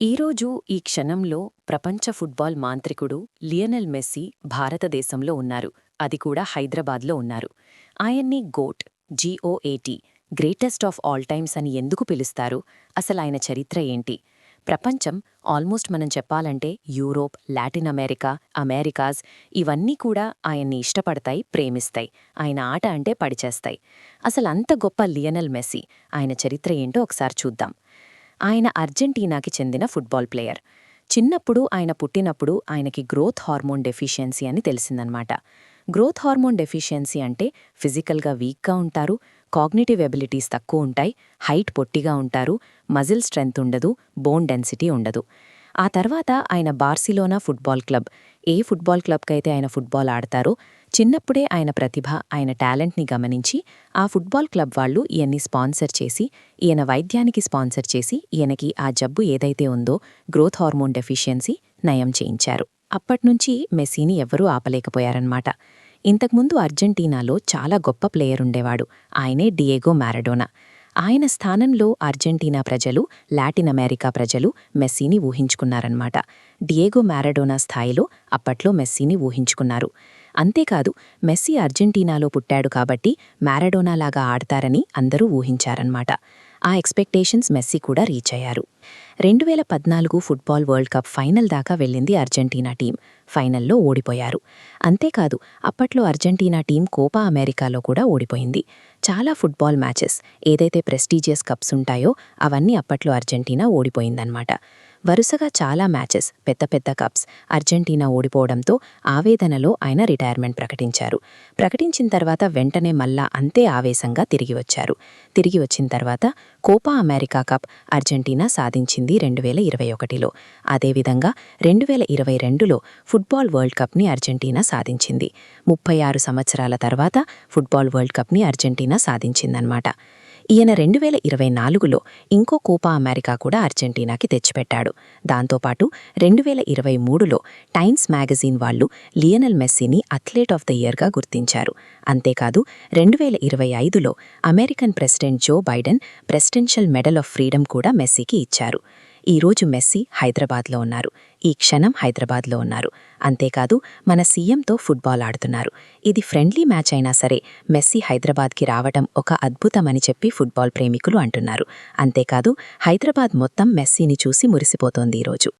ఈరోజు ఈ క్షణంలో ప్రపంచ ఫుట్బాల్ మాంత్రికుడు లియనెల్ మెస్సీ భారతదేశంలో ఉన్నారు. అది కూడా హైదరాబాద్లో ఉన్నారు. ఆయన్ని goat GOAT greatest of all times అని ఎందుకు పిలుస్తారు? అసలాయన చరిత్ర ఏంటి? ప్రపంచం ఆల్మోస్ట్ మనం చెప్పాలంటే యూరోప్, లాటిన్ అమెరికా, అమెరికాస్ ఇవన్నీ కూడా ఆయన్ని ఇష్టపడతాయి, ప్రేమిస్తాయి. ఆయన ఆట అంటే పడిచేస్తాయి. అసలంత గొప్ప లియనెల్ మెస్సీ ఆయన చరిత్ర ఏంటో ఒకసారి చూద్దాం. ఆయన అర్జెంటీనాకి చెందిన ఫుట్బాల్ ప్లేయర్. చిన్నప్పుడు ఆయన పుట్టినప్పుడు ఆయనకి గ్రోత్ హార్మోన్ డెఫిషియన్సీ అని తెలిసిందనమాట. గ్రోత్ హార్మోన్ డెఫిషియన్సీ అంటే ఫిజికల్గా వీక్గా ఉంటారు, కాగ్నిటివ్ ఎబిలిటీస్ తక్కువ ఉంటాయి, హైట్ పొట్టిగా ఉంటారు, మజిల్ స్ట్రెంగ్త్ ఉండదు, బోన్ డెన్సిటీ ఉండదు. ఆ తర్వాత ఆయన బార్సిలోనా ఫుట్బాల్ క్లబ్, ఏ ఫుట్బాల్ క్లబ్కైతే ఆయన ఫుట్బాల్ ఆడతారో చిన్నప్పుడే ఆయన ప్రతిభ, ఆయన టాలెంట్ని గమనించి ఆ ఫుట్బాల్ క్లబ్ వాళ్ళు ఈయన్ని స్పాన్సర్ చేసి, ఈయన వైద్యానికి స్పాన్సర్ చేసి ఈయనకి ఆ జబ్బు ఏదైతే ఉందో గ్రోత్ హార్మోన్ డెఫిషియన్సీ నయం చేయించారు. అప్పట్నుంచి మెస్సీని ఎవ్వరూ ఆపలేకపోయారన్నమాట. ఇంతకుముందు అర్జెంటీనాలో చాలా గొప్ప ప్లేయర్ ఉండేవాడు. ఆయనే డియేగో మ్యారడోనా. ఆయన స్థానంలో అర్జెంటీనా ప్రజలు, లాటిన్ అమెరికా ప్రజలు మెస్సీని ఊహించుకున్నారన్నమాట. డియేగో మ్యారడోనా స్థాయిలో అప్పట్లో మెస్సీని ఊహించుకున్నారు. అంతేకాదు, మెస్సీ అర్జెంటీనాలో పుట్టాడు కాబట్టి మ్యారడోనాలాగా ఆడతారని అందరూ ఊహించారన్నమాట. ఆ ఎక్స్పెక్టేషన్స్ మెస్సీ కూడా రీచ్ అయ్యారు. 2014 ఫుట్బాల్ వరల్డ్ కప్ ఫైనల్ దాకా వెళ్ళింది అర్జెంటీనా టీం. ఫైనల్లో ఓడిపోయారు. అంతేకాదు, అప్పట్లో అర్జెంటీనా టీం కోపా అమెరికాలో కూడా ఓడిపోయింది. చాలా ఫుట్బాల్ మ్యాచెస్, ఏదైతే ప్రెస్టీజియస్ కప్స్ ఉంటాయో అవన్నీ అప్పట్లో అర్జెంటీనా ఓడిపోయిందన్నమాట. వరుసగా చాలా మ్యాచెస్, పెద్ద పెద్ద కప్స్ అర్జెంటీనా ఓడిపోవడంతో ఆవేదనలో ఆయన రిటైర్మెంట్ ప్రకటించారు. ప్రకటించిన తర్వాత వెంటనే మళ్ళా అంతే ఆవేశంగా తిరిగి వచ్చారు. తిరిగి వచ్చిన తర్వాత కోపా అమెరికా కప్ అర్జెంటీనా సాధించింది 2021లో. అదేవిధంగా 2022లో ఫుట్బాల్ వరల్డ్ కప్ని అర్జెంటీనా సాధించింది. 36 సంవత్సరాల తర్వాత ఫుట్బాల్ వరల్డ్ కప్ని అర్జెంటీనా సాధించిందన్నమాట. ఈయన 2024లో ఇంకో కోపా అమెరికా కూడా అర్జెంటీనాకి తెచ్చిపెట్టాడు. దాంతోపాటు 2023లో టైమ్స్ మ్యాగజీన్ వాళ్ళు లియనెల్ మెస్సీని అథ్లెట్ ఆఫ్ ద ఇయర్గా గుర్తించారు. అంతేకాదు, 2025లో American president Joe Biden presidential medal of freedom కూడా మెస్సీకి ఇచ్చారు. ఈరోజు మెస్సీ హైదరాబాద్లో ఉన్నారు. ఈ క్షణం హైదరాబాద్లో ఉన్నారు. అంతేకాదు, మన సీఎంతో ఫుట్బాల్ ఆడుతున్నారు. ఇది ఫ్రెండ్లీ మ్యాచ్ అయినా సరే మెస్సీ హైదరాబాద్కి రావటం ఒక అద్భుతమని చెప్పి ఫుట్బాల్ ప్రేమికులు అంటున్నారు. అంతేకాదు, హైదరాబాద్ మొత్తం మెస్సీని చూసి మురిసిపోతోంది ఈరోజు.